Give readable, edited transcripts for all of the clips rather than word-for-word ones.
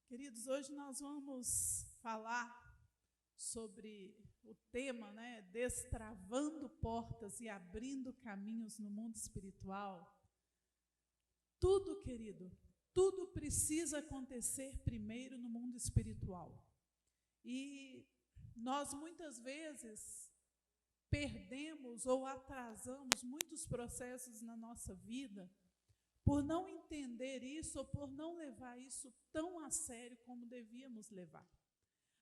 Queridos, hoje nós vamos falar sobre o tema, destravando portas e abrindo caminhos no mundo espiritual. Tudo, querido, tudo precisa acontecer primeiro no mundo espiritual. E nós muitas vezes perdemos ou atrasamos muitos processos na nossa vida por não entender isso ou por não levar isso tão a sério como devíamos levar.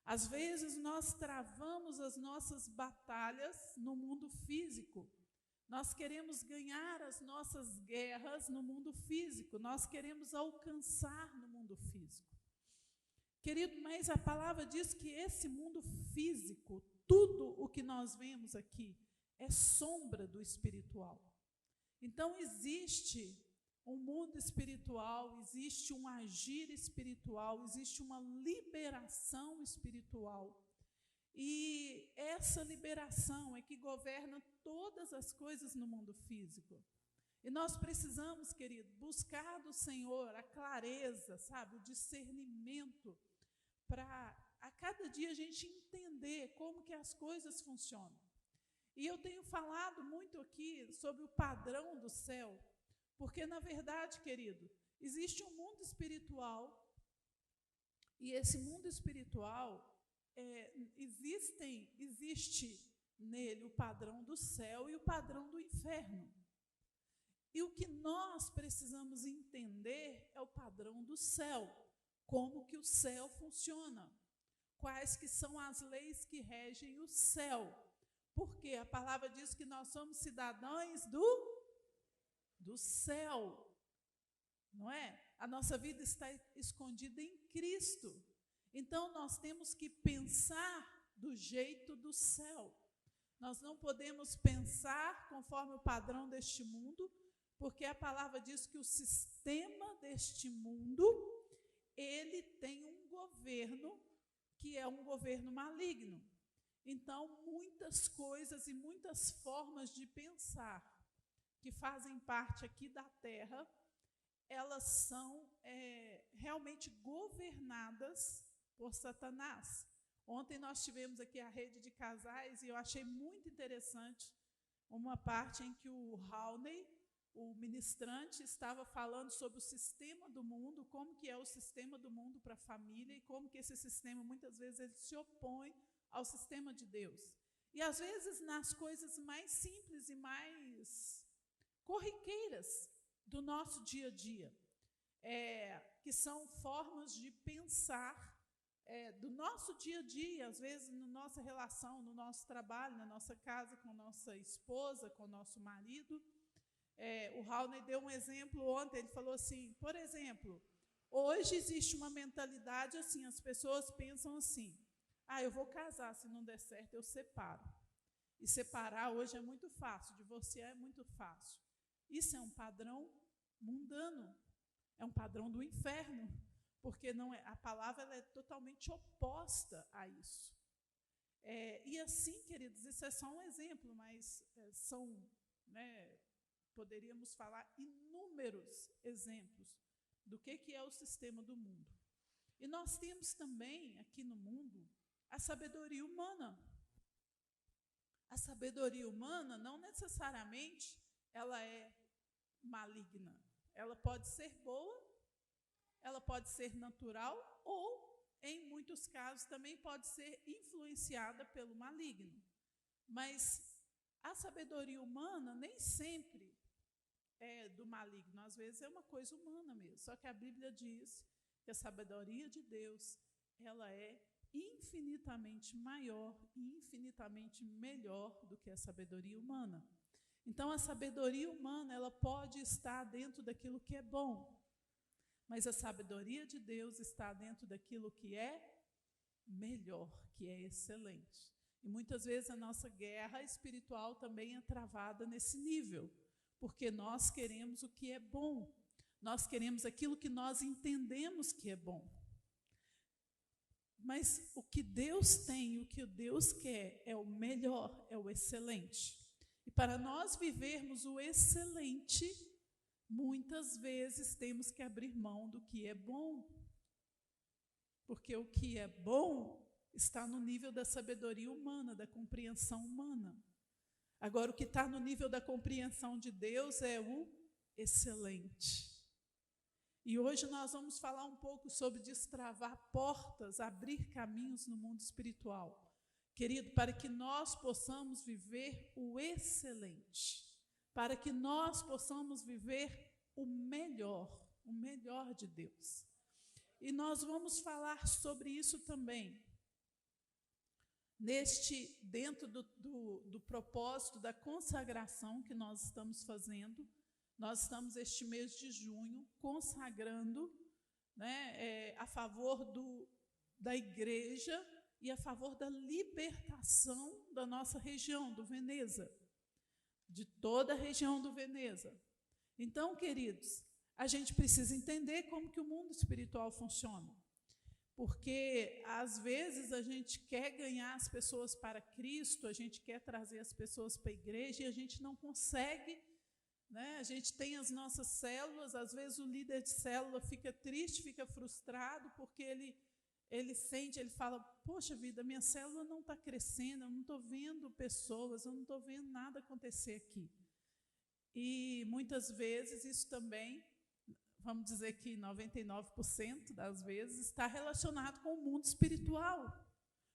Às vezes nós travamos as nossas batalhas no mundo físico. Nós queremos ganhar as nossas guerras no mundo físico, nós queremos alcançar no mundo físico. Querido, mas a palavra diz que esse mundo físico, tudo o que nós vemos aqui, é sombra do espiritual. Então existe um mundo espiritual, existe um agir espiritual, existe uma liberação espiritual. E essa liberação é que governa todas as coisas no mundo físico. E nós precisamos, querido, buscar do Senhor a clareza, o discernimento, para a cada dia a gente entender como que as coisas funcionam. E eu tenho falado muito aqui sobre o padrão do céu, porque, na verdade, querido, existe um mundo espiritual, e esse mundo espiritual, existe nele o padrão do céu e o padrão do inferno. E o que nós precisamos entender é o padrão do céu, como que o céu funciona, quais que são as leis que regem o céu, porque a palavra diz que nós somos cidadãos do céu, não é? A nossa vida está escondida em Cristo. Então, nós temos que pensar do jeito do céu. Nós não podemos pensar conforme o padrão deste mundo, porque a palavra diz que o sistema deste mundo, ele tem um governo que é um governo maligno. Então, muitas coisas e muitas formas de pensar que fazem parte aqui da terra, elas são realmente governadas por Satanás. Ontem nós tivemos aqui a rede de casais e eu achei muito interessante uma parte em que o Raulney, o ministrante, estava falando sobre o sistema do mundo, como que é o sistema do mundo para a família e como que esse sistema muitas vezes ele se opõe ao sistema de Deus. E às vezes nas coisas mais simples e mais corriqueiras do nosso dia a dia, que são formas de pensar do nosso dia a dia, às vezes na nossa relação, no nosso trabalho, na nossa casa, com nossa esposa, com nosso marido. O Raulney deu um exemplo ontem, ele falou assim, por exemplo, hoje existe uma mentalidade assim, as pessoas pensam assim, eu vou casar, se não der certo eu separo. E separar hoje é muito fácil, divorciar é muito fácil. Isso é um padrão mundano, é um padrão do inferno, porque não é, a palavra ela é totalmente oposta a isso. E assim, queridos, isso é só um exemplo, mas poderíamos falar inúmeros exemplos do que é o sistema do mundo. E nós temos também aqui no mundo a sabedoria humana. A sabedoria humana não necessariamente ela é maligna. Ela pode ser boa, ela pode ser natural ou, em muitos casos, também pode ser influenciada pelo maligno. Mas a sabedoria humana nem sempre é do maligno, às vezes é uma coisa humana mesmo. Só que a Bíblia diz que a sabedoria de Deus, ela é infinitamente maior e infinitamente melhor do que a sabedoria humana. Então, a sabedoria humana, ela pode estar dentro daquilo que é bom, mas a sabedoria de Deus está dentro daquilo que é melhor, que é excelente. E muitas vezes a nossa guerra espiritual também é travada nesse nível, porque nós queremos o que é bom, nós queremos aquilo que nós entendemos que é bom. Mas o que Deus tem, o que Deus quer é o melhor, é o excelente. E para nós vivermos o excelente, muitas vezes temos que abrir mão do que é bom. Porque o que é bom está no nível da sabedoria humana, da compreensão humana. Agora, o que está no nível da compreensão de Deus é o excelente. E hoje nós vamos falar um pouco sobre destravar portas, abrir caminhos no mundo espiritual. Querido, para que nós possamos viver o excelente, para que nós possamos viver o melhor de Deus. E nós vamos falar sobre isso também, dentro do propósito da consagração que nós estamos fazendo. Nós estamos, este mês de junho, consagrando, né, a favor da igreja e a favor da libertação da nossa região, do Veneza, de toda a região do Veneza. Então, queridos, a gente precisa entender como que o mundo espiritual funciona. Porque, às vezes, a gente quer ganhar as pessoas para Cristo, a gente quer trazer as pessoas para a igreja e a gente não consegue, né? A gente tem as nossas células, às vezes o líder de célula fica triste, fica frustrado, porque ele sente, ele fala, poxa vida, minha célula não está crescendo, eu não estou vendo pessoas, eu não estou vendo nada acontecer aqui. E muitas vezes isso também, vamos dizer que 99% das vezes, está relacionado com o mundo espiritual,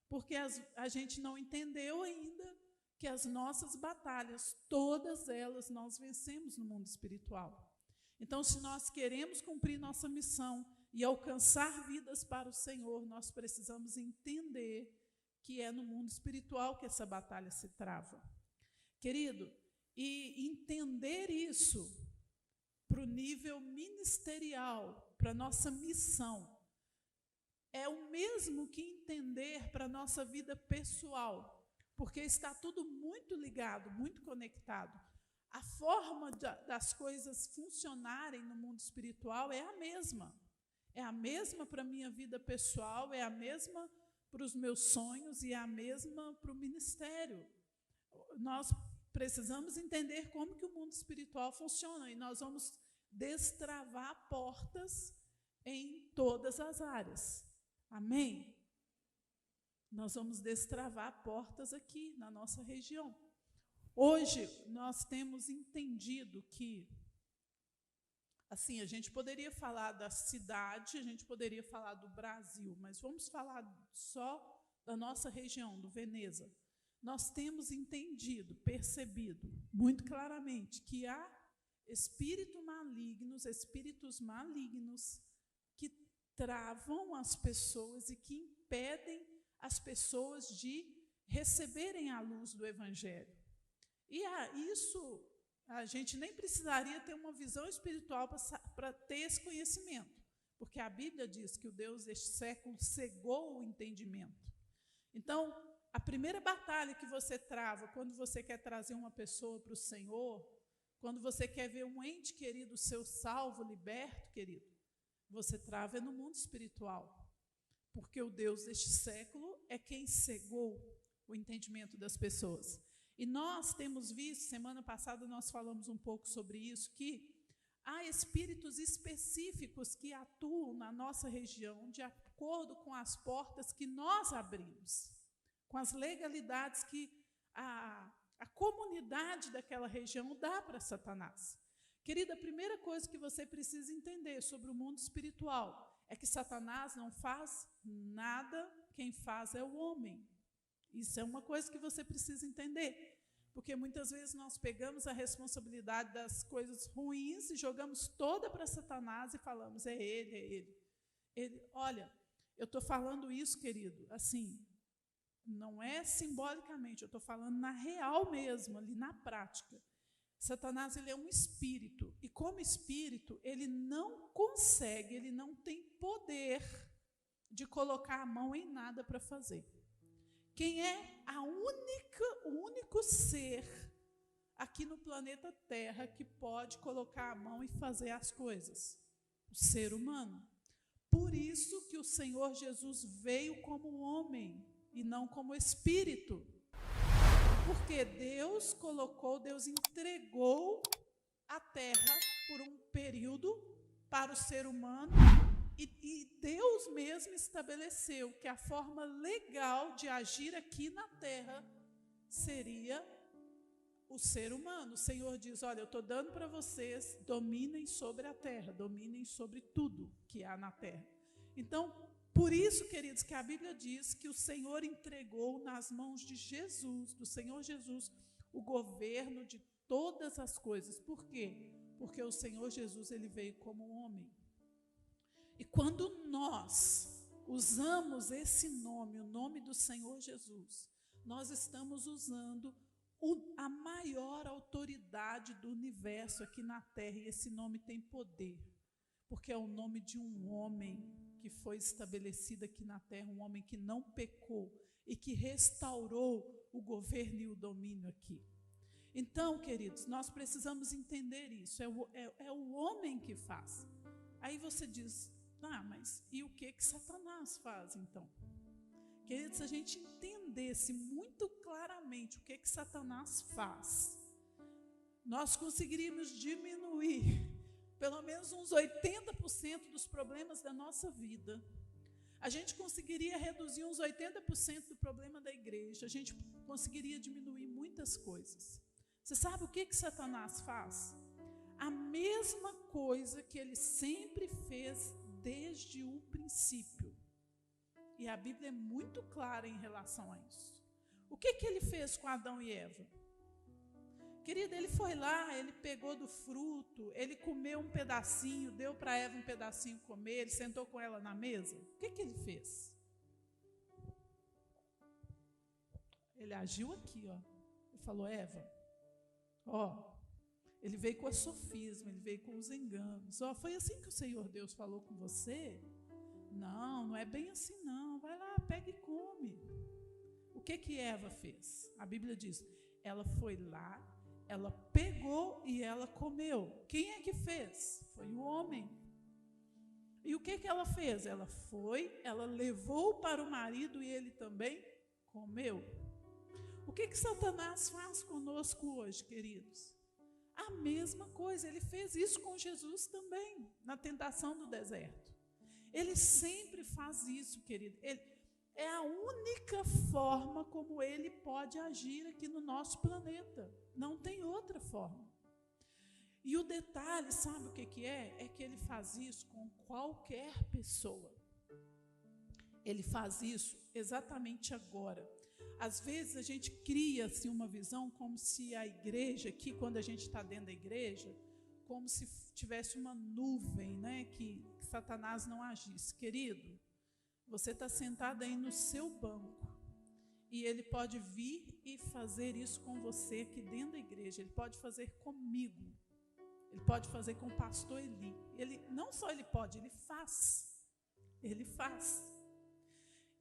porque a gente não entendeu ainda que as nossas batalhas, todas elas, nós vencemos no mundo espiritual. Então, se nós queremos cumprir nossa missão e alcançar vidas para o Senhor, nós precisamos entender que é no mundo espiritual que essa batalha se trava. Querido, e entender isso para o nível ministerial, para a nossa missão, é o mesmo que entender para a nossa vida pessoal, porque está tudo muito ligado, muito conectado. A forma das coisas funcionarem no mundo espiritual é a mesma. É a mesma para a minha vida pessoal, é a mesma para os meus sonhos e é a mesma para o ministério. Nós precisamos entender como que o mundo espiritual funciona e nós vamos destravar portas em todas as áreas. Amém? Nós vamos destravar portas aqui na nossa região. Hoje, nós temos entendido que, assim, a gente poderia falar da cidade, a gente poderia falar do Brasil, mas vamos falar só da nossa região, do Veneza. Nós temos entendido, percebido muito claramente que há espíritos malignos que travam as pessoas e que impedem as pessoas de receberem a luz do Evangelho. E isso, a gente nem precisaria ter uma visão espiritual para ter esse conhecimento, porque a Bíblia diz que o Deus deste século cegou o entendimento. Então, a primeira batalha que você trava quando você quer trazer uma pessoa para o Senhor, quando você quer ver um ente querido seu salvo, liberto, querido, você trava no mundo espiritual. Porque o Deus deste século é quem cegou o entendimento das pessoas. E nós temos visto, semana passada nós falamos um pouco sobre isso, que há espíritos específicos que atuam na nossa região de acordo com as portas que nós abrimos, com as legalidades que a comunidade daquela região dá para Satanás. Querida, a primeira coisa que você precisa entender sobre o mundo espiritual é que Satanás não faz nada, quem faz é o homem. Isso é uma coisa que você precisa entender, porque muitas vezes nós pegamos a responsabilidade das coisas ruins e jogamos toda para Satanás e falamos, é ele. Olha, eu estou falando isso, querido, assim, não é simbolicamente, eu estou falando na real mesmo, ali na prática. Satanás, ele é um espírito, e como espírito, ele não consegue, ele não tem poder de colocar a mão em nada para fazer. Quem é o único ser aqui no planeta Terra que pode colocar a mão e fazer as coisas? O ser humano. Por isso que o Senhor Jesus veio como homem e não como espírito. Porque Deus entregou a terra por um período para o ser humano E Deus mesmo estabeleceu que a forma legal de agir aqui na terra seria o ser humano. O Senhor diz, olha, eu estou dando para vocês, dominem sobre a terra, dominem sobre tudo que há na terra. Então, por isso, queridos, que a Bíblia diz que o Senhor entregou nas mãos de Jesus, do Senhor Jesus, o governo de todas as coisas. Por quê? Porque o Senhor Jesus, ele veio como homem. E quando nós usamos esse nome, o nome do Senhor Jesus, nós estamos usando a maior autoridade do universo aqui na terra, e esse nome tem poder, porque é o nome de um homem que foi estabelecido aqui na terra, um homem que não pecou e que restaurou o governo e o domínio aqui. Então, queridos, nós precisamos entender isso, é o homem que faz. Aí você diz, mas e o que Satanás faz então? Queridos, se a gente entendesse muito claramente o que Satanás faz, nós conseguiríamos diminuir pelo menos uns 80% dos problemas da nossa vida. A gente conseguiria reduzir uns 80% do problema da igreja. A gente conseguiria diminuir muitas coisas. Você sabe o que Satanás faz? A mesma coisa que ele sempre fez desde o princípio. E a Bíblia é muito clara em relação a isso. O que ele fez com Adão e Eva? Querida, ele foi lá, ele pegou do fruto, ele comeu um pedacinho, deu para Eva um pedacinho comer, ele sentou com ela na mesa. O que ele fez? Ele agiu aqui, ó. Ele falou, Eva, ele veio com o sofisma, ele veio com os enganos. Foi assim que o Senhor Deus falou com você? Não é bem assim não. Vai lá, pega e come. O que Eva fez? A Bíblia diz, ela foi lá, ela pegou e ela comeu. Quem é que fez? Foi o homem. E o que ela fez? Ela foi, ela levou para o marido e ele também comeu. O que Satanás faz conosco hoje, queridos? A mesma coisa, ele fez isso com Jesus também, na tentação do deserto. Ele sempre faz isso, querido. É a única forma como ele pode agir aqui no nosso planeta. Não tem outra forma. E o detalhe, sabe o que é? É que ele faz isso com qualquer pessoa. Ele faz isso exatamente agora. Às vezes a gente cria assim, uma visão como se a igreja, aqui quando a gente está dentro da igreja, como se tivesse uma nuvem, né, que Satanás não agisse. Querido, você está sentado aí no seu banco e ele pode vir e fazer isso com você aqui dentro da igreja. Ele pode fazer comigo. Ele pode fazer com o pastor Eli. Não só ele pode, ele faz. Ele faz.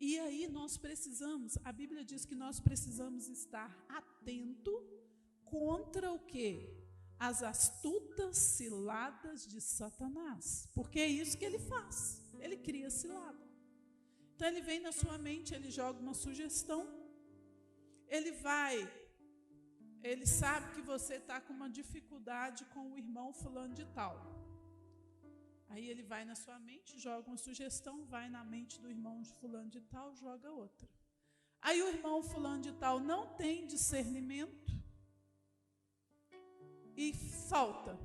E aí nós precisamos, a Bíblia diz que nós precisamos estar atento contra o quê? As astutas ciladas de Satanás. Porque é isso que ele faz. Ele cria cilada. Então ele vem na sua mente, ele joga uma sugestão. Ele sabe que você está com uma dificuldade com o irmão fulano de tal. Aí ele vai na sua mente, joga uma sugestão, vai na mente do irmão fulano de tal, joga outra. Aí o irmão fulano de tal não tem discernimento e solta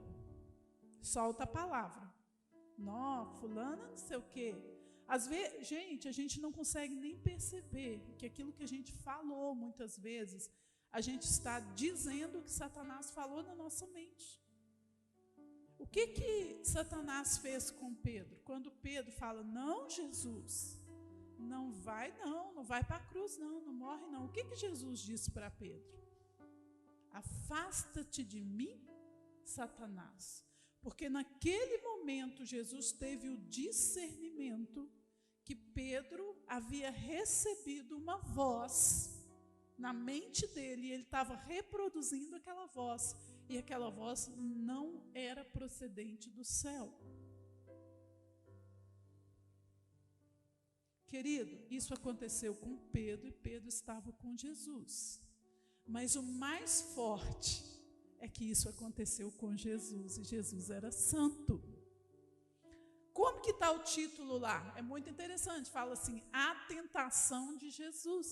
a palavra. Não, fulana não sei o quê. Às vezes, a gente não consegue nem perceber que aquilo que a gente falou muitas vezes, a gente está dizendo o que Satanás falou na nossa mente. O que Satanás fez com Pedro? Quando Pedro fala, não, Jesus, não vai para a cruz, não morre não. O que Jesus disse para Pedro? Afasta-te de mim, Satanás. Porque naquele momento Jesus teve o discernimento que Pedro havia recebido uma voz na mente dele, e ele estava reproduzindo aquela voz, e aquela voz não era procedente do céu. Querido, isso aconteceu com Pedro, e Pedro estava com Jesus. Mas o mais forte é que isso aconteceu com Jesus, e Jesus era santo. Como que está o título lá? É muito interessante, fala assim, a tentação de Jesus.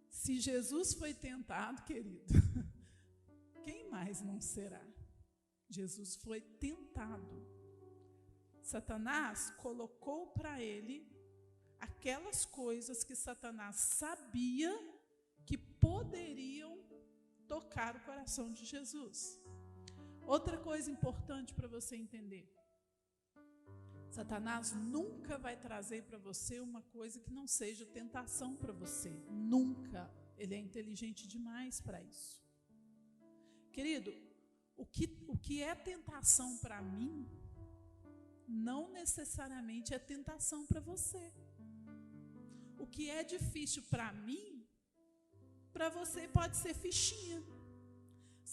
Se Jesus foi tentado, querido, quem mais não será? Jesus foi tentado. Satanás colocou para ele aquelas coisas que Satanás sabia que poderiam tocar o coração de Jesus. Outra coisa importante para você entender: Satanás nunca vai trazer para você uma coisa que não seja tentação para você. Nunca. Ele é inteligente demais para isso. Querido, o que é tentação para mim, não necessariamente é tentação para você. O que é difícil para mim, para você pode ser fichinha.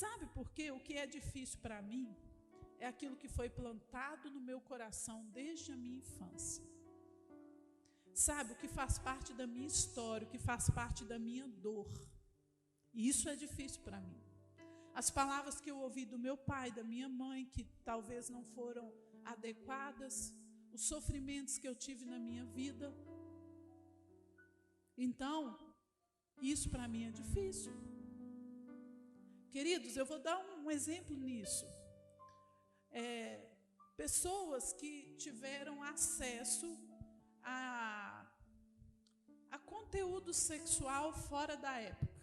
Sabe por quê? O que é difícil para mim é aquilo que foi plantado no meu coração desde a minha infância. Sabe, o que faz parte da minha história, o que faz parte da minha dor. E isso é difícil para mim. As palavras que eu ouvi do meu pai, da minha mãe, que talvez não foram adequadas, os sofrimentos que eu tive na minha vida. Então, isso para mim é difícil. Queridos, eu vou dar um exemplo nisso. Pessoas que tiveram acesso a conteúdo sexual fora da época.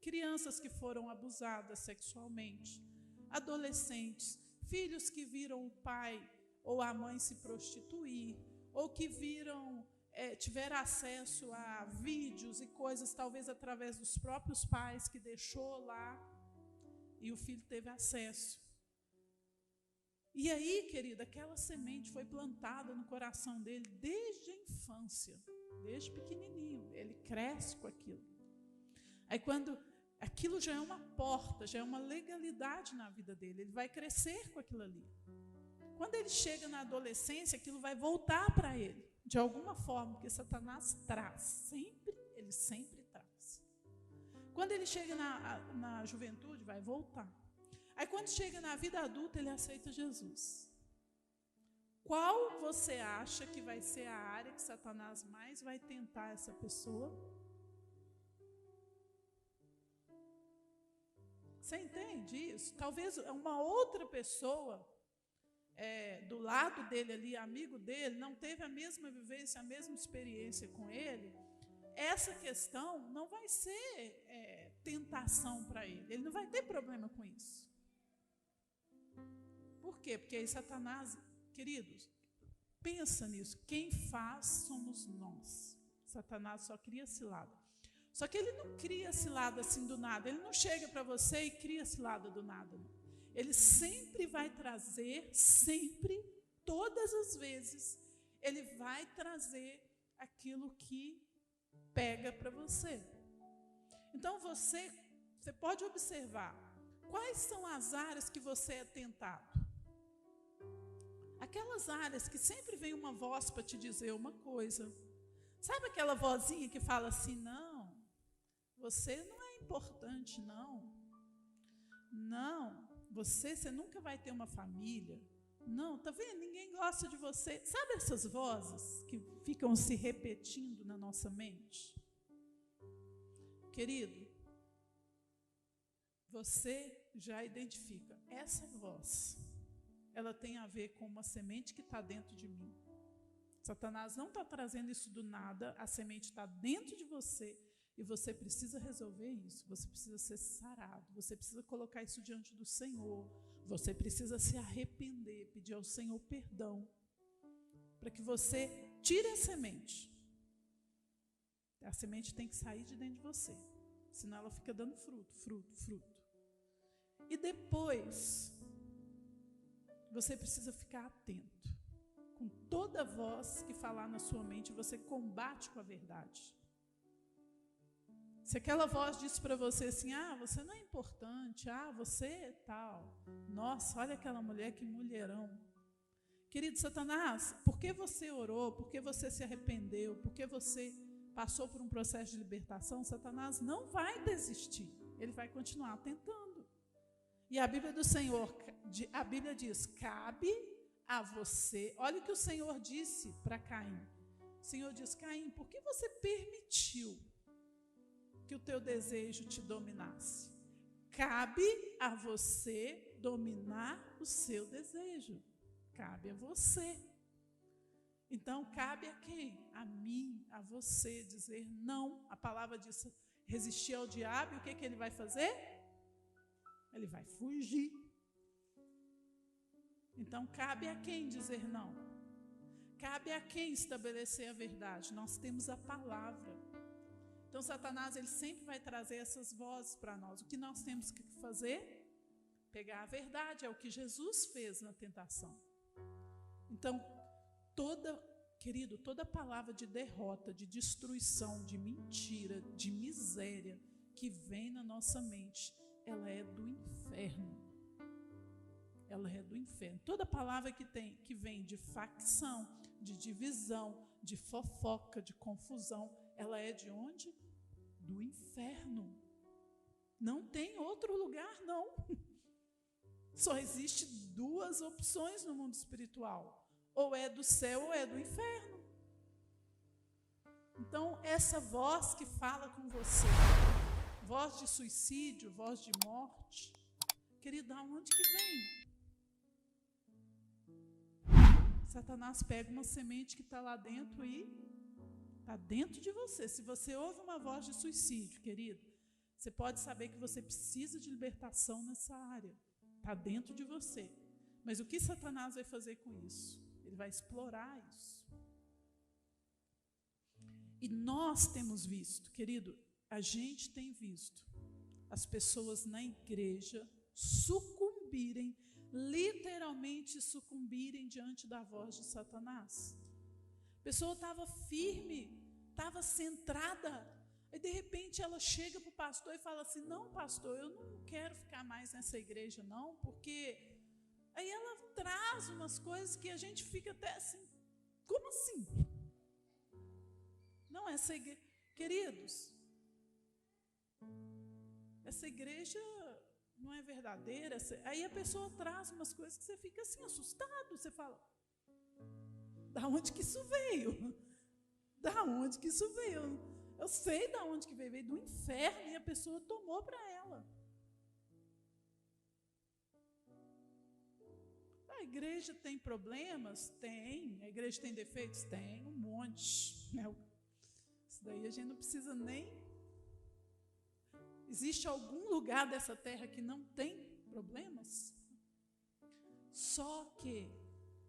Crianças que foram abusadas sexualmente. Adolescentes. Filhos que viram o pai ou a mãe se prostituir. Ou que tiveram acesso a vídeos e coisas, talvez através dos próprios pais, que deixou lá. E o filho teve acesso. E aí, querida, aquela semente foi plantada no coração dele desde a infância, desde pequenininho. Ele cresce com aquilo. Aí quando aquilo já é uma porta, já é uma legalidade na vida dele, ele vai crescer com aquilo ali. Quando ele chega na adolescência, aquilo vai voltar para ele, de alguma forma, porque Satanás traz, ele sempre traz. Quando ele chega na juventude, vai voltar. Aí quando chega na vida adulta, ele aceita Jesus. Qual você acha que vai ser a área que Satanás mais vai tentar essa pessoa? Você entende isso? Talvez uma outra pessoa do lado dele ali, amigo dele, não teve a mesma vivência, a mesma experiência com ele. Essa questão não vai ser tentação para ele. Ele não vai ter problema com isso. Por quê? Porque aí Satanás, queridos, pensa nisso. Quem faz somos nós. Satanás só cria cilada. Só que ele não cria cilada assim do nada. Ele não chega para você e cria cilada do nada. Ele sempre vai trazer, sempre, todas as vezes, ele vai trazer aquilo que pega para você. Então você pode observar quais são as áreas que você é tentado. Aquelas áreas que sempre vem uma voz para te dizer uma coisa. Sabe aquela vozinha que fala assim, não, você não é importante, não. Não, você nunca vai ter uma família. Não, tá vendo? Ninguém gosta de você. Sabe essas vozes que ficam se repetindo na nossa mente? Querido, você já identifica essa voz. Ela tem a ver com uma semente que está dentro de mim. Satanás não está trazendo isso do nada, a semente está dentro de você e você precisa resolver isso, você precisa ser sarado, você precisa colocar isso diante do Senhor, você precisa se arrepender, pedir ao Senhor perdão, para que você tire a semente. A semente tem que sair de dentro de você, senão ela fica dando fruto. E depois, você precisa ficar atento. Com toda voz que falar na sua mente, você combate com a verdade. Se aquela voz diz para você assim, você não é importante, você é tal. Nossa, olha aquela mulher, que mulherão. Querido Satanás, por que você orou, por que você se arrependeu, por que você passou por um processo de libertação? Satanás não vai desistir, ele vai continuar tentando. E a Bíblia do Senhor, a Bíblia diz, cabe a você. Olha o que o Senhor disse para Caim. O Senhor diz: Caim, por que você permitiu que o teu desejo te dominasse? Cabe a você dominar o seu desejo. Cabe a você. Então, cabe a quem? A mim, a você, dizer não. A palavra diz: resistir ao diabo, e o que ele vai fazer? Ele vai fugir. Então, cabe a quem dizer não? Cabe a quem estabelecer a verdade? Nós temos a palavra. Então, Satanás, ele sempre vai trazer essas vozes para nós. O que nós temos que fazer? Pegar a verdade. É o que Jesus fez na tentação. Então, toda palavra de derrota, de destruição, de mentira, de miséria que vem na nossa mente, ela é do inferno. Ela é do inferno. Toda palavra que vem de facção, de divisão, de fofoca, de confusão, ela é de onde? Do inferno. Não tem outro lugar, não. Só existe duas opções no mundo espiritual. Ou é do céu ou é do inferno. Então, essa voz que fala com você, voz de suicídio, voz de morte, querido, aonde que vem? Satanás pega uma semente que está lá dentro e está dentro de você. Se você ouve uma voz de suicídio, querido, você pode saber que você precisa de libertação nessa área. Está dentro de você. Mas o que Satanás vai fazer com isso? Ele vai explorar isso. E nós temos visto, querido, a gente tem visto as pessoas na igreja sucumbirem, literalmente sucumbirem diante da voz de Satanás. A pessoa estava firme, estava centrada, e de repente ela chega para o pastor e fala assim: não, pastor, eu não quero ficar mais nessa igreja não, porque aí ela traz umas coisas que a gente fica até assim, como assim? Não, essa igreja, queridos, essa igreja não é verdadeira. Aí a pessoa traz umas coisas que você fica assim, assustado. Você fala: da onde que isso veio? Da onde que isso veio? Eu sei da onde que veio do inferno, e a pessoa tomou para ela. A igreja tem problemas? Tem. A igreja tem defeitos? Tem, um monte. Isso daí a gente não precisa nem... Existe algum lugar dessa terra que não tem problemas? Só que,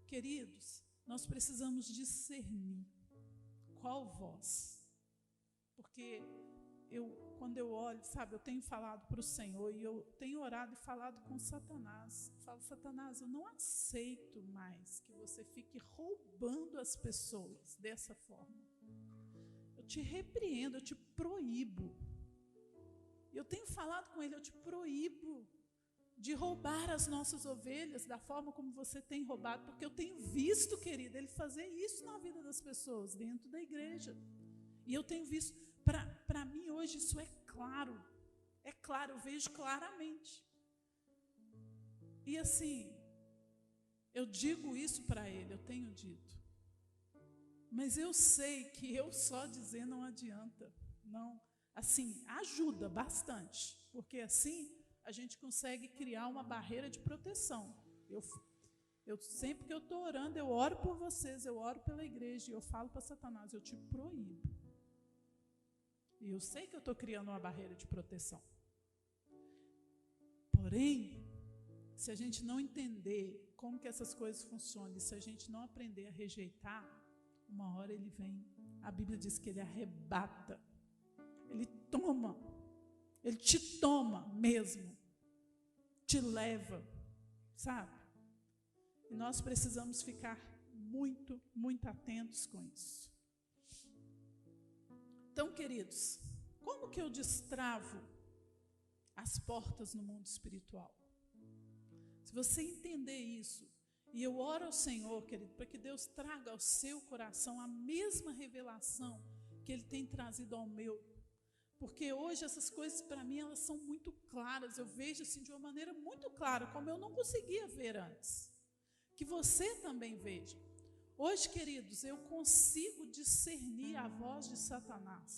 queridos, nós precisamos discernir qual voz. Porque quando eu olho, sabe, eu tenho falado para o Senhor, e eu tenho orado e falado com Satanás. Eu falo: Satanás, eu não aceito mais que você fique roubando as pessoas dessa forma. Eu te repreendo, eu te proíbo. Eu tenho falado com ele: eu te proíbo de roubar as nossas ovelhas da forma como você tem roubado, porque eu tenho visto, querida, ele fazer isso na vida das pessoas, dentro da igreja. E eu tenho visto, para mim hoje isso é claro, eu vejo claramente. E assim, eu digo isso para ele, eu tenho dito. Mas eu sei que eu só dizer não adianta, não. Assim, ajuda bastante, porque assim a gente consegue criar uma barreira de proteção. Eu sempre que eu estou orando, eu oro por vocês, eu oro pela igreja, e eu falo para Satanás: eu te proíbo. E eu sei que eu estou criando uma barreira de proteção. Porém, se a gente não entender como que essas coisas funcionam, e se a gente não aprender a rejeitar, uma hora ele vem. A Bíblia diz que ele arrebata. Ele toma, ele te toma mesmo, te leva, sabe? E nós precisamos ficar muito, muito atentos com isso. Então, queridos, como que eu destravo as portas no mundo espiritual? Se você entender isso, e eu oro ao Senhor, querido, para que Deus traga ao seu coração a mesma revelação que Ele tem trazido ao meu. Porque hoje essas coisas para mim elas são muito claras, eu vejo assim de uma maneira muito clara, como eu não conseguia ver antes. que você também veja. Hoje, queridos, eu consigo discernir a voz de Satanás.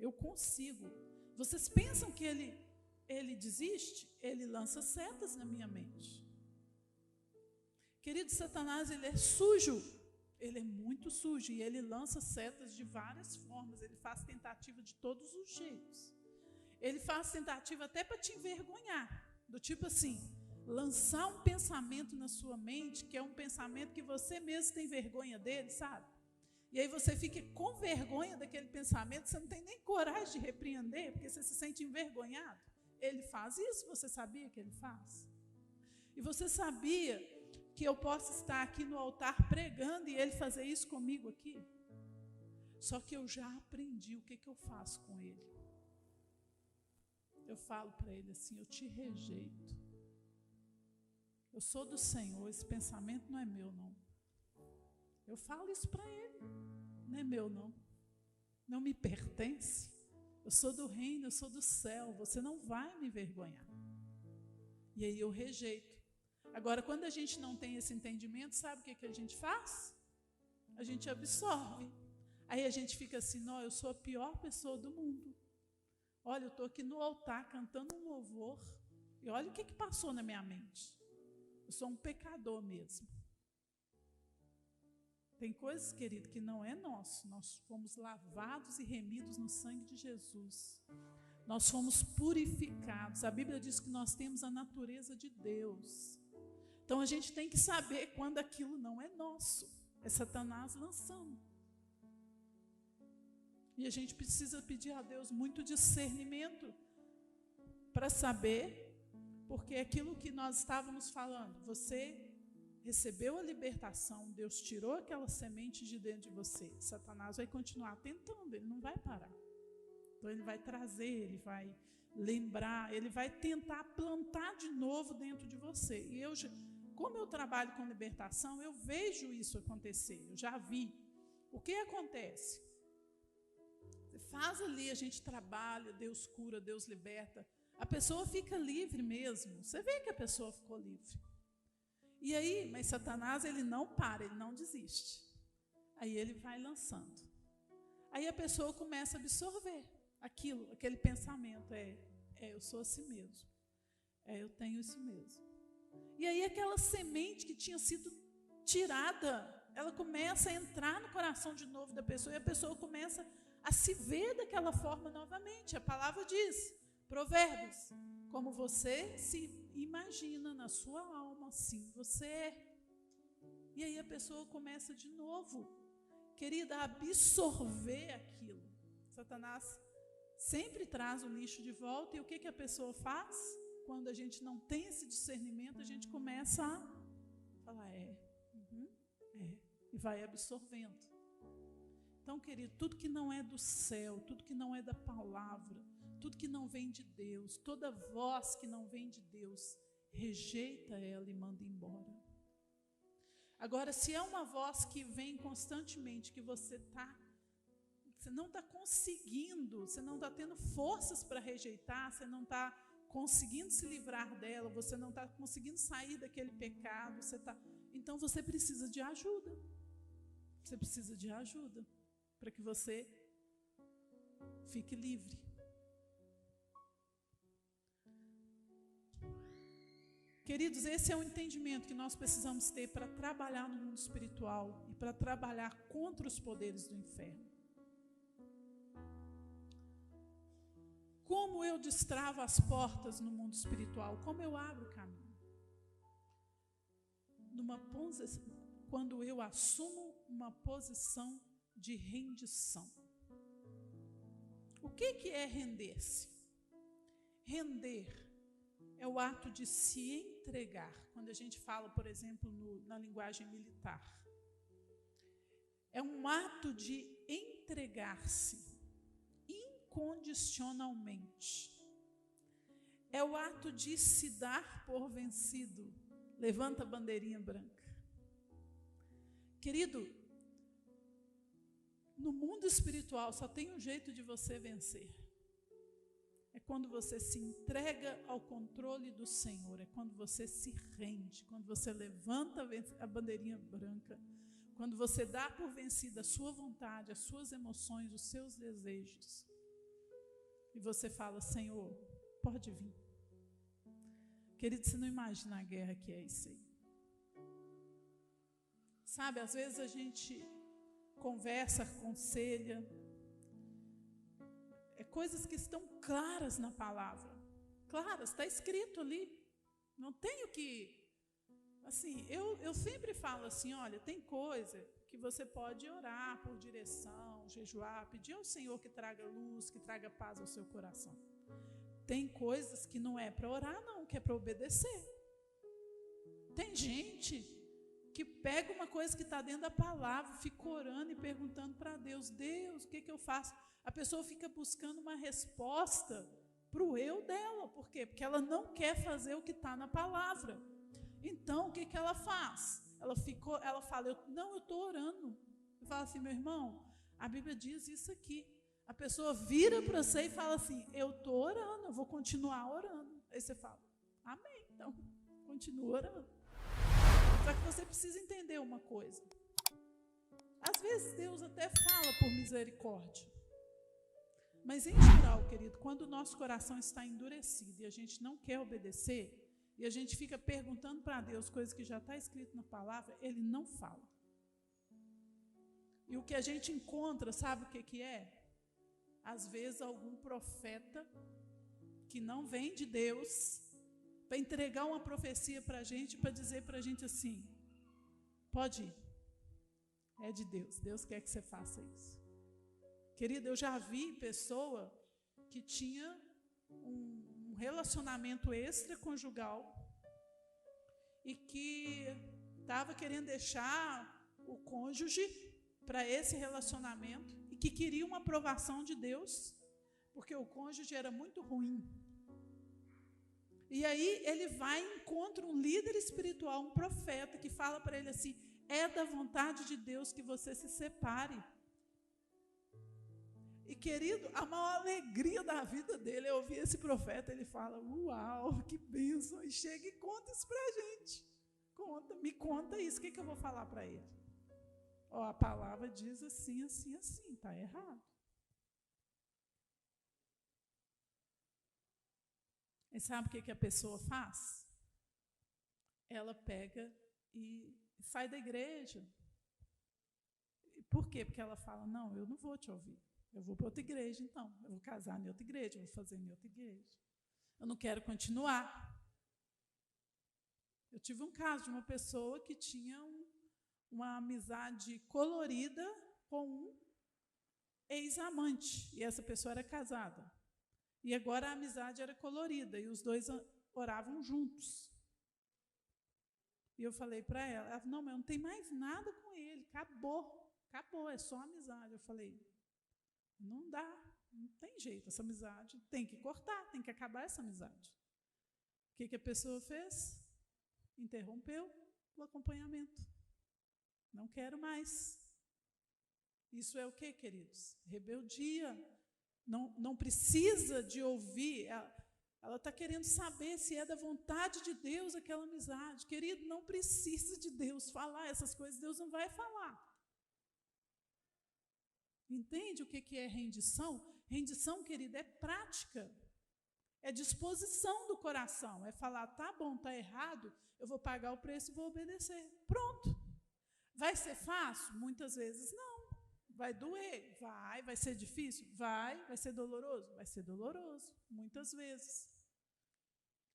Eu consigo. Vocês pensam que ele desiste? Ele lança setas na minha mente. Querido, Satanás, ele é sujo. Ele é muito sujo e ele lança setas de várias formas. Ele faz tentativa de todos os jeitos. Ele faz tentativa até para te envergonhar. Do tipo assim, lançar um pensamento na sua mente, que é um pensamento que você mesmo tem vergonha dele, sabe? E aí você fica com vergonha daquele pensamento, você não tem nem coragem de repreender, porque você se sente envergonhado. Ele faz isso, você sabia que ele faz? E você sabia que eu posso estar aqui no altar pregando e ele fazer isso comigo aqui? Só que eu já aprendi o que eu faço com ele. Eu falo para ele assim, eu te rejeito. Eu sou do Senhor, esse pensamento não é meu, não. Eu falo isso para ele. Não é meu, não. Não me pertence. Eu sou do reino, eu sou do céu. Você não vai me envergonhar. E aí eu rejeito. Agora, quando a gente não tem esse entendimento, sabe o que a gente faz? A gente absorve. Aí a gente fica assim, não, eu sou a pior pessoa do mundo. Olha, eu estou aqui no altar cantando um louvor. E olha o que passou na minha mente. Eu sou um pecador mesmo. Tem coisas, querido, que não é nosso. Nós fomos lavados e remidos no sangue de Jesus. Nós fomos purificados. A Bíblia diz que nós temos a natureza de Deus. Então a gente tem que saber quando aquilo não é nosso. É Satanás lançando. E a gente precisa pedir a Deus muito discernimento para saber, porque aquilo que nós estávamos falando, você recebeu a libertação, Deus tirou aquela semente de dentro de você. Satanás vai continuar tentando, ele não vai parar. Então ele vai trazer, ele vai lembrar, ele vai tentar plantar de novo dentro de você. E como eu trabalho com libertação, eu vejo isso acontecer, eu já vi. O que acontece? Você faz ali, a gente trabalha, Deus cura, Deus liberta. A pessoa fica livre mesmo. Você vê que a pessoa ficou livre. E aí, mas Satanás, ele não para, ele não desiste. Aí ele vai lançando. Aí a pessoa começa a absorver aquilo, aquele pensamento. Eu sou assim mesmo. Eu tenho isso mesmo. E aí aquela semente que tinha sido tirada, ela começa a entrar no coração de novo da pessoa e a pessoa começa a se ver daquela forma novamente. A palavra diz, Provérbios, como você se imagina na sua alma, assim você é. E aí a pessoa começa de novo, querida, a absorver aquilo. Satanás sempre traz o lixo de volta e o que a pessoa faz? Quando a gente não tem esse discernimento, a gente começa a falar, e vai absorvendo. Então, querido, tudo que não é do céu, tudo que não é da palavra, tudo que não vem de Deus, toda voz que não vem de Deus, rejeita ela e manda embora. Agora, se é uma voz que vem constantemente, que você não está conseguindo, você não está tendo forças para rejeitar, você não está conseguindo se livrar dela, você não está conseguindo sair daquele pecado, então você precisa de ajuda. Você precisa de ajuda para que você fique livre. Queridos, esse é o entendimento que nós precisamos ter para trabalhar no mundo espiritual e para trabalhar contra os poderes do inferno. Como eu destravo as portas no mundo espiritual? Como eu abro o caminho? Quando eu assumo uma posição de rendição. O que é render-se? Render é o ato de se entregar. Quando a gente fala, por exemplo, na linguagem militar. É um ato de entregar-se incondicionalmente. É o ato de se dar por vencido. Levanta a bandeirinha branca. Querido, no mundo espiritual só tem um jeito de você vencer. É quando você se entrega ao controle do Senhor, é quando você se rende, quando você levanta a bandeirinha branca, quando você dá por vencida a sua vontade, as suas emoções, os seus desejos. E você fala, Senhor, pode vir. Querido, você não imagina a guerra que é isso aí. Sabe, às vezes a gente conversa, aconselha, coisas que estão claras na palavra. Claras, está escrito ali. Não tenho que... Assim, eu sempre falo assim, olha, tem coisa que você pode orar por direção, jejuar, pedir ao Senhor que traga luz, que traga paz ao seu coração. Tem coisas que não é para orar, não, que é para obedecer. Tem gente que pega uma coisa que está dentro da palavra, fica orando e perguntando para Deus, Deus, o que eu faço? A pessoa fica buscando uma resposta para o eu dela. Por quê? Porque ela não quer fazer o que está na palavra. Então, o que ela faz? Ela fala, eu estou orando. Eu falo assim, meu irmão, a Bíblia diz isso aqui. A pessoa vira para você e fala assim, eu estou orando, eu vou continuar orando. Aí você fala, amém, então, continua orando. Só que você precisa entender uma coisa. Às vezes Deus até fala por misericórdia. Mas, em geral, querido, quando o nosso coração está endurecido e a gente não quer obedecer, e a gente fica perguntando para Deus coisas que já está escrito na palavra, Ele não fala. E o que a gente encontra, sabe o que é? Às vezes, algum profeta que não vem de Deus, para entregar uma profecia para a gente, para dizer para a gente assim, pode ir, é de Deus, Deus quer que você faça isso. Querida, eu já vi pessoa que tinha um relacionamento extraconjugal e que estava querendo deixar o cônjuge para esse relacionamento e que queria uma aprovação de Deus, porque o cônjuge era muito ruim. E aí ele vai e encontra um líder espiritual, um profeta, que fala para ele assim, é da vontade de Deus que você se separe. E, querido, a maior alegria da vida dele é ouvir esse profeta. Ele fala, uau, que bênção. E chega e conta isso para a gente. Me conta isso. O que eu vou falar para ele? Ó, a palavra diz assim, assim, assim. Está errado. E sabe o que a pessoa faz? Ela pega e sai da igreja. Por quê? Porque ela fala, não, eu não vou te ouvir. Eu vou para outra igreja, então. Eu vou casar em outra igreja, eu vou fazer em outra igreja. Eu não quero continuar. Eu tive um caso de uma pessoa que tinha uma amizade colorida com um ex-amante. E essa pessoa era casada. E agora a amizade era colorida. E os dois oravam juntos. E eu falei para ela, não, mas não tem mais nada com ele. Acabou, é só amizade. Eu falei, não dá, não tem jeito, essa amizade tem que cortar, tem que acabar essa amizade. O que a pessoa fez? Interrompeu o acompanhamento. Não quero mais. Isso é o que, queridos? Rebeldia. Não precisa de ouvir, ela está querendo saber se é da vontade de Deus aquela amizade. Querido, não precisa de Deus falar essas coisas, Deus não vai falar. Entende o que é rendição? Rendição, querida, é prática. É disposição do coração. É falar, tá bom, tá errado, eu vou pagar o preço e vou obedecer. Pronto. Vai ser fácil? Muitas vezes não. Vai doer? Vai ser difícil? Vai ser doloroso? Vai ser doloroso, muitas vezes.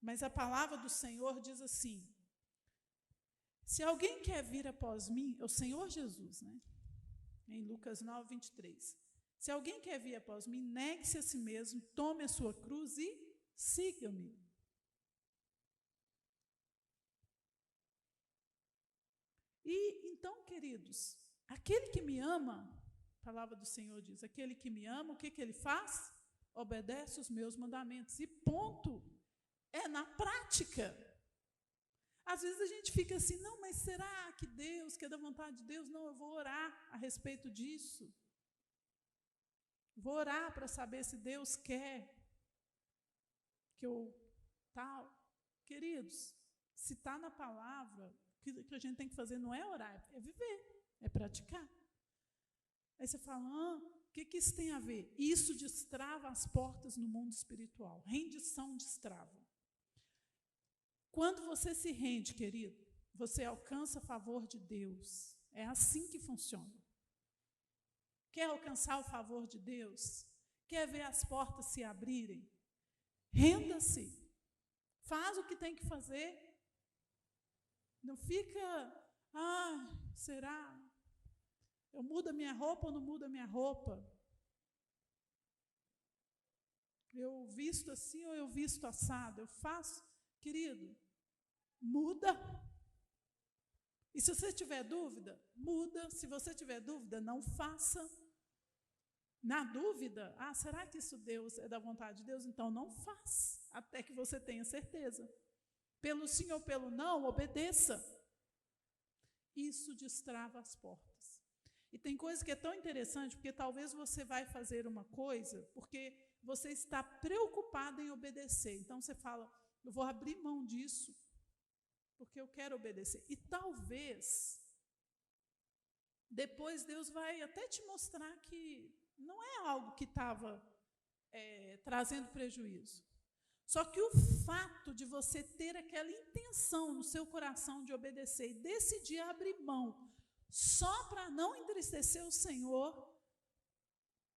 Mas a palavra do Senhor diz assim, se alguém quer vir após mim, é o Senhor Jesus, né? Em Lucas 9, 23. Se alguém quer vir após mim, negue-se a si mesmo, tome a sua cruz e siga-me. E então, queridos, aquele que me ama, a palavra do Senhor diz, aquele que me ama, o que ele faz? Obedece os meus mandamentos. E ponto. É na prática. Às vezes a gente fica assim, não, mas será que Deus, que é da vontade de Deus? Não, eu vou orar a respeito disso. Vou orar para saber se Deus quer. que eu tal. Queridos, se está na palavra, o que a gente tem que fazer não é orar, é viver, é praticar. Aí você fala, o que isso tem a ver? Isso destrava as portas no mundo espiritual. Rendição destrava. Quando você se rende, querido, você alcança a favor de Deus. É assim que funciona. Quer alcançar o favor de Deus? Quer ver as portas se abrirem? Renda-se. Faz o que tem que fazer. Não fica, será? Eu mudo a minha roupa ou não mudo a minha roupa? Eu visto assim ou eu visto assado? Eu faço? Querido, muda. E se você tiver dúvida, muda. Se você tiver dúvida, não faça. Na dúvida, será que isso Deus é da vontade de Deus? Então não faça, até que você tenha certeza. Pelo sim ou pelo não, obedeça. Isso destrava as portas. E tem coisa que é tão interessante, porque talvez você vai fazer uma coisa, porque você está preocupado em obedecer. Então você fala, eu vou abrir mão disso, porque eu quero obedecer. E talvez, depois Deus vai até te mostrar que não é algo que estava trazendo prejuízo. Só que o fato de você ter aquela intenção no seu coração de obedecer e decidir abrir mão só para não entristecer o Senhor,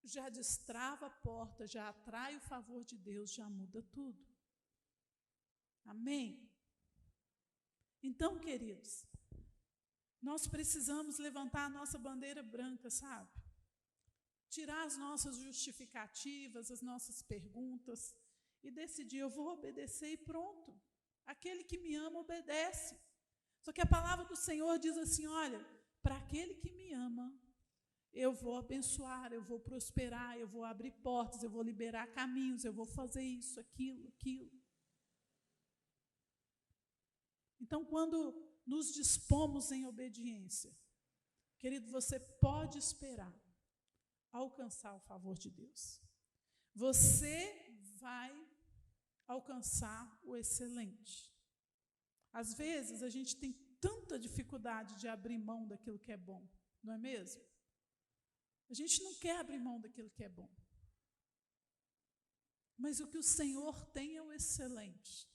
já destrava a porta, já atrai o favor de Deus, já muda tudo. Amém? Então, queridos, nós precisamos levantar a nossa bandeira branca, sabe? Tirar as nossas justificativas, as nossas perguntas e decidir, eu vou obedecer e pronto. Aquele que me ama, obedece. Só que a palavra do Senhor diz assim, olha, para aquele que me ama, eu vou abençoar, eu vou prosperar, eu vou abrir portas, eu vou liberar caminhos, eu vou fazer isso, aquilo. Então, quando nos dispomos em obediência, querido, você pode esperar alcançar o favor de Deus. Você vai alcançar o excelente. Às vezes, a gente tem tanta dificuldade de abrir mão daquilo que é bom, não é mesmo? A gente não quer abrir mão daquilo que é bom. Mas o que o Senhor tem é o excelente.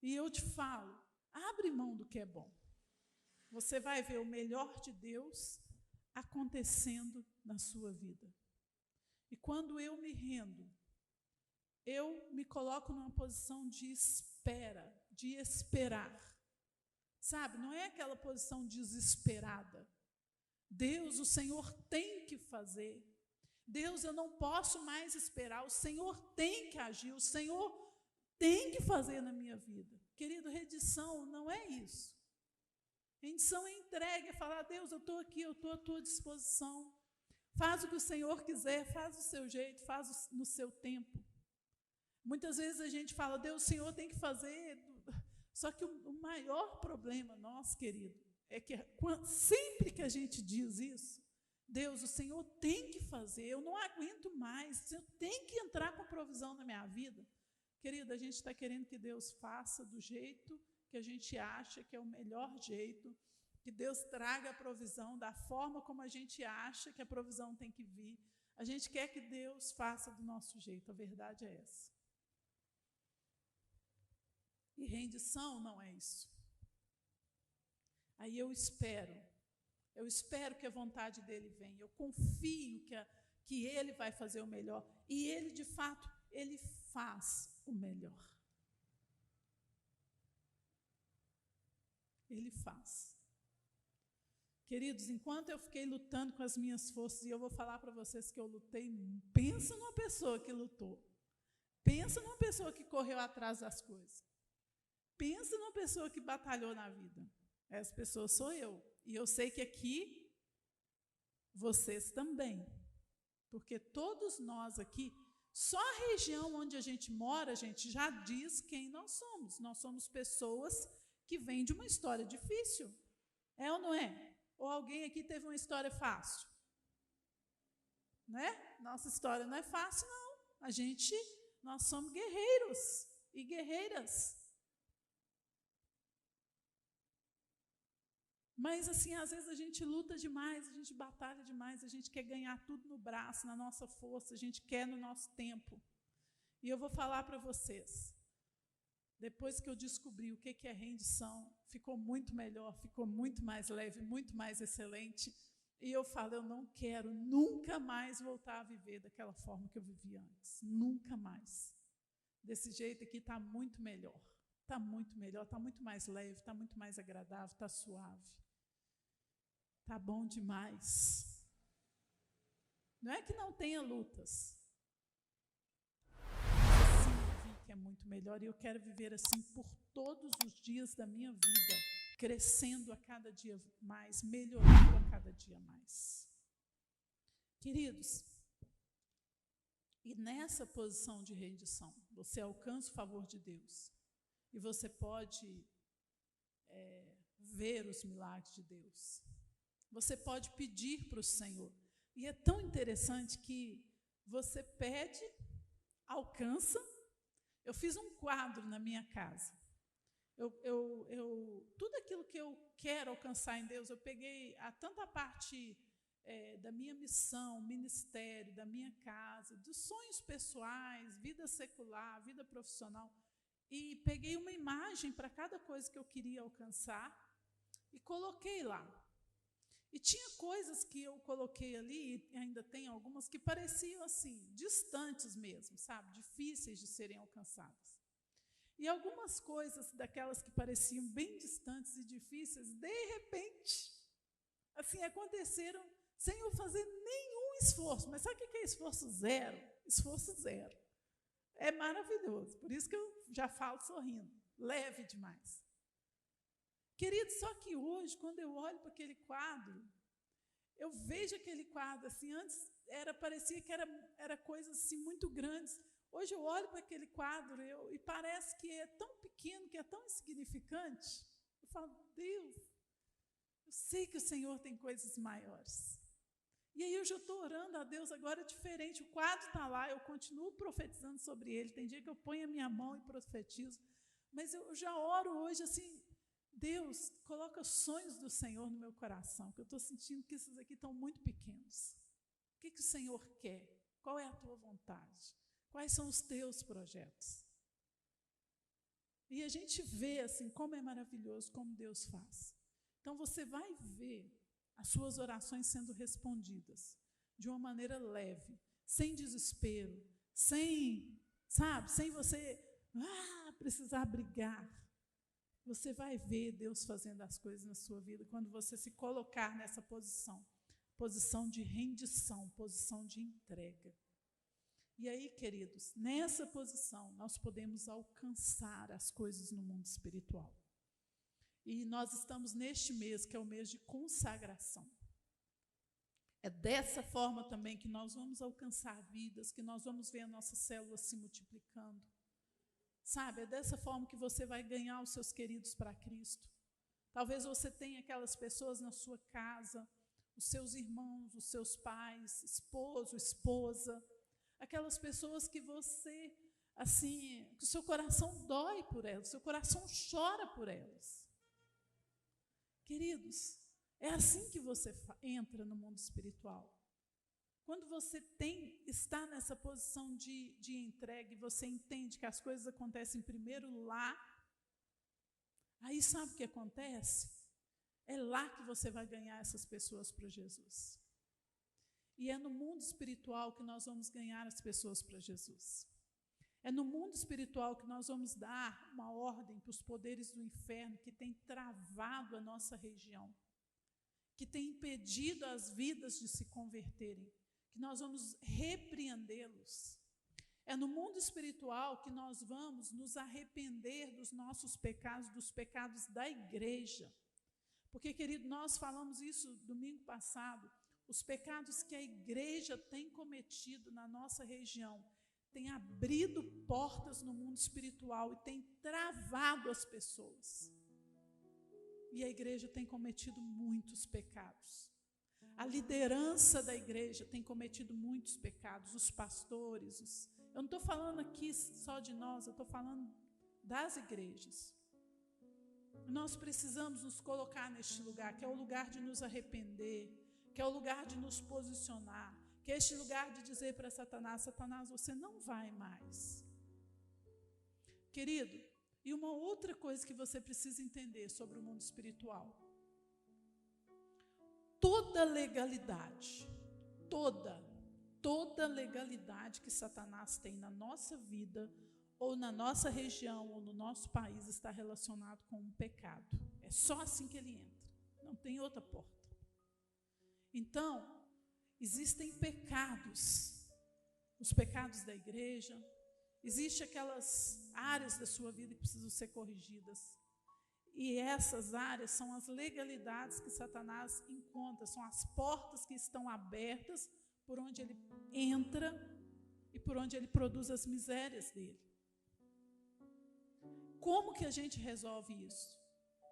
E eu te falo, abre mão do que é bom. Você vai ver o melhor de Deus acontecendo na sua vida. E quando eu me rendo, eu me coloco numa posição de espera, de esperar. Sabe, não é aquela posição desesperada. Deus, o Senhor tem que fazer. Deus, eu não posso mais esperar. O Senhor tem que agir. O Senhor tem que fazer na minha vida. Querido, rendição não é isso. Rendição é entrega, é falar, Deus, eu estou aqui, eu estou à tua disposição. Faz o que o Senhor quiser, faz do seu jeito, faz no seu tempo. Muitas vezes a gente fala, Deus, o Senhor tem que fazer. Só que o maior problema nosso, querido, é que sempre que a gente diz isso, Deus, o Senhor tem que fazer, eu não aguento mais, o Senhor tem que entrar com provisão na minha vida. Querido, a gente está querendo que Deus faça do jeito que a gente acha que é o melhor jeito, que Deus traga a provisão da forma como a gente acha que a provisão tem que vir. A gente quer que Deus faça do nosso jeito, a verdade é essa. E rendição não é isso. Aí eu espero que a vontade dele venha, eu confio que ele vai fazer o melhor, e ele, de fato, ele faz o melhor. Ele faz. Queridos, enquanto eu fiquei lutando com as minhas forças, e eu vou falar para vocês que eu lutei, pensa numa pessoa que lutou, pensa numa pessoa que correu atrás das coisas, pensa numa pessoa que batalhou na vida. Essa pessoa sou eu, e eu sei que aqui, vocês também, porque todos nós aqui, só a região onde a gente mora, a gente já diz quem nós somos pessoas que vêm de uma história difícil, é ou não é? Ou alguém aqui teve uma história fácil? Né? Nossa história não é fácil, não. Nós somos guerreiros e guerreiras. Mas, assim, às vezes a gente luta demais, a gente batalha demais, a gente quer ganhar tudo no braço, na nossa força, a gente quer no nosso tempo. E eu vou falar para vocês, depois que eu descobri o que é rendição, ficou muito melhor, ficou muito mais leve, muito mais excelente. E eu falo, eu não quero nunca mais voltar a viver daquela forma que eu vivia antes. Nunca mais. Desse jeito aqui está muito melhor. Está muito mais leve, está muito mais agradável, está suave. Está bom demais. Não é que não tenha lutas. Sim, eu vi que é muito melhor e eu quero viver assim por todos os dias da minha vida, crescendo a cada dia mais, melhorando a cada dia mais. Queridos, e nessa posição de rendição, você alcança o favor de Deus e você pode ver os milagres de Deus. Você pode pedir para o Senhor. E é tão interessante que você pede, alcança. Eu fiz um quadro na minha casa. Tudo aquilo que eu quero alcançar em Deus, eu peguei tanto a parte da minha missão, ministério, da minha casa, dos sonhos pessoais, vida secular, vida profissional, e peguei uma imagem para cada coisa que eu queria alcançar e coloquei lá. E tinha coisas que eu coloquei ali, e ainda tem algumas, que pareciam assim, distantes mesmo, sabe? Difíceis de serem alcançadas. E algumas coisas daquelas que pareciam bem distantes e difíceis, de repente, assim, aconteceram sem eu fazer nenhum esforço. Mas sabe o que é esforço zero? Esforço zero. É maravilhoso, por isso que eu já falo sorrindo, leve demais. Querido, só que hoje, quando eu olho para aquele quadro, eu vejo aquele quadro assim, antes parecia que era coisas assim muito grandes. Hoje eu olho para aquele quadro e parece que é tão pequeno, que é tão insignificante. Eu falo, Deus, eu sei que o Senhor tem coisas maiores. E aí eu já estou orando a Deus agora diferente. O quadro está lá, eu continuo profetizando sobre ele. Tem dia que eu ponho a minha mão e profetizo. Mas eu já oro hoje assim, Deus, coloca sonhos do Senhor no meu coração, que eu estou sentindo que esses aqui estão muito pequenos. O que o Senhor quer? Qual é a tua vontade? Quais são os teus projetos? E a gente vê assim, como é maravilhoso, como Deus faz. Então você vai ver as suas orações sendo respondidas de uma maneira leve, sem desespero, sem você precisar brigar. Você vai ver Deus fazendo as coisas na sua vida quando você se colocar nessa posição de rendição, posição de entrega. E aí, queridos, nessa posição nós podemos alcançar as coisas no mundo espiritual. E nós estamos neste mês, que é o mês de consagração. É dessa forma também que nós vamos alcançar vidas, que nós vamos ver a nossa célula se multiplicando. Sabe, é dessa forma que você vai ganhar os seus queridos para Cristo. Talvez você tenha aquelas pessoas na sua casa, os seus irmãos, os seus pais, esposo, esposa, aquelas pessoas que você, assim, que o seu coração dói por elas, o seu coração chora por elas. Queridos, é assim que você entra no mundo espiritual. Quando você está nessa posição de entrega e você entende que as coisas acontecem primeiro lá, aí sabe o que acontece? É lá que você vai ganhar essas pessoas para Jesus. E é no mundo espiritual que nós vamos ganhar as pessoas para Jesus. É no mundo espiritual que nós vamos dar uma ordem para os poderes do inferno que tem travado a nossa região, que tem impedido as vidas de se converterem, que nós vamos repreendê-los. É no mundo espiritual que nós vamos nos arrepender dos nossos pecados, dos pecados da igreja. Porque, querido, nós falamos isso domingo passado, os pecados que a igreja tem cometido na nossa região, tem abrido portas no mundo espiritual e tem travado as pessoas. E a igreja tem cometido muitos pecados. A liderança da igreja tem cometido muitos pecados, os pastores, Eu não estou falando aqui só de nós, eu estou falando das igrejas. Nós precisamos nos colocar neste lugar, que é o lugar de nos arrepender, que é o lugar de nos posicionar, que é este lugar de dizer para Satanás: Satanás, você não vai mais. Querido, e uma outra coisa que você precisa entender sobre o mundo espiritual: toda legalidade, toda legalidade que Satanás tem na nossa vida, ou na nossa região, ou no nosso país, está relacionado com um pecado. É só assim que ele entra, não tem outra porta. Então, existem pecados, os pecados da igreja, existem aquelas áreas da sua vida que precisam ser corrigidas. E essas áreas são as legalidades que Satanás encontra, são as portas que estão abertas por onde ele entra e por onde ele produz as misérias dele. Como que a gente resolve isso?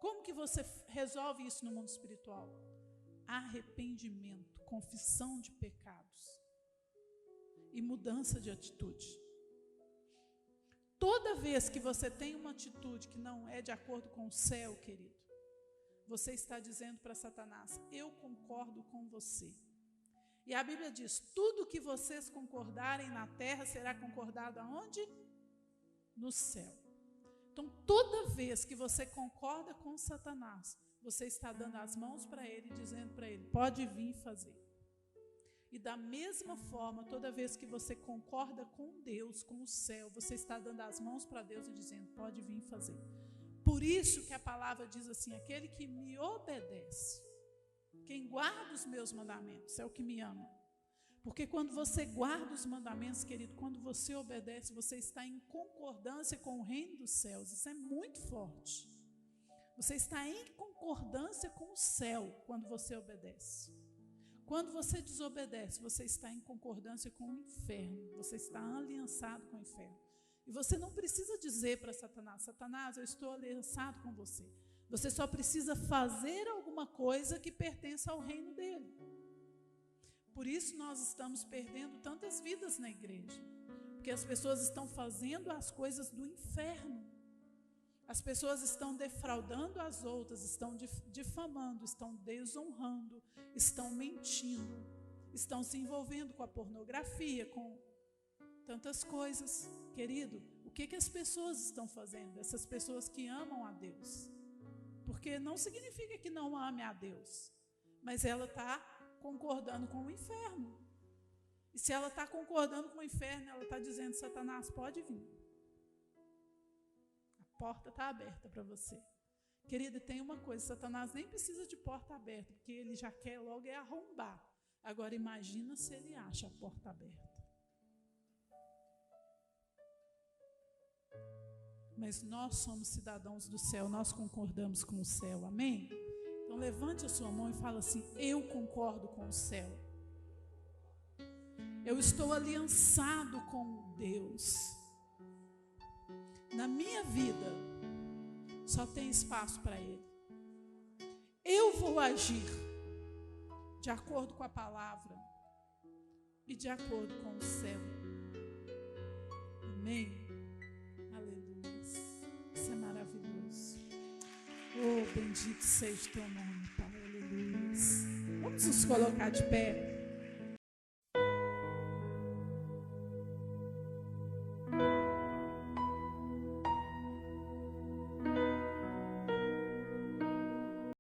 Como que você resolve isso no mundo espiritual? Arrependimento, confissão de pecados e mudança de atitude. Toda vez que você tem uma atitude que não é de acordo com o céu, querido, você está dizendo para Satanás: eu concordo com você. E a Bíblia diz: tudo que vocês concordarem na terra será concordado aonde? No céu. Então, toda vez que você concorda com Satanás, você está dando as mãos para ele e dizendo para ele: pode vir fazer. E da mesma forma, toda vez que você concorda com Deus, com o céu, você está dando as mãos para Deus e dizendo: pode vir fazer. Por isso que a palavra diz assim: aquele que me obedece, quem guarda os meus mandamentos, é o que me ama. Porque quando você guarda os mandamentos, querido, quando você obedece, você está em concordância com o reino dos céus. Isso é muito forte. Você está em concordância com o céu quando você obedece. Quando você desobedece, você está em concordância com o inferno. Você está aliançado com o inferno. E você não precisa dizer para Satanás: Satanás, eu estou aliançado com você. Você só precisa fazer alguma coisa que pertença ao reino dele. Por isso nós estamos perdendo tantas vidas na igreja. Porque as pessoas estão fazendo as coisas do inferno. As pessoas estão defraudando as outras, estão difamando, estão desonrando, estão mentindo, estão se envolvendo com a pornografia, com tantas coisas. Querido, o que as pessoas estão fazendo? Essas pessoas que amam a Deus. Porque não significa que não ame a Deus, mas ela está concordando com o inferno. E se ela está concordando com o inferno, ela está dizendo: Satanás, pode vir. A porta está aberta para você. Querida, tem uma coisa: Satanás nem precisa de porta aberta, porque ele já quer logo é arrombar. Agora imagina se ele acha a porta aberta. Mas nós somos cidadãos do céu, nós concordamos com o céu, amém? Então levante a sua mão e fala assim: eu concordo com o céu. Eu estou aliançado com Deus. Na minha vida só tem espaço para Ele. Eu vou agir de acordo com a palavra e de acordo com o céu. Amém? Aleluia. Isso é maravilhoso. Oh, bendito seja o teu nome, Pai. Aleluia. Vamos nos colocar de pé.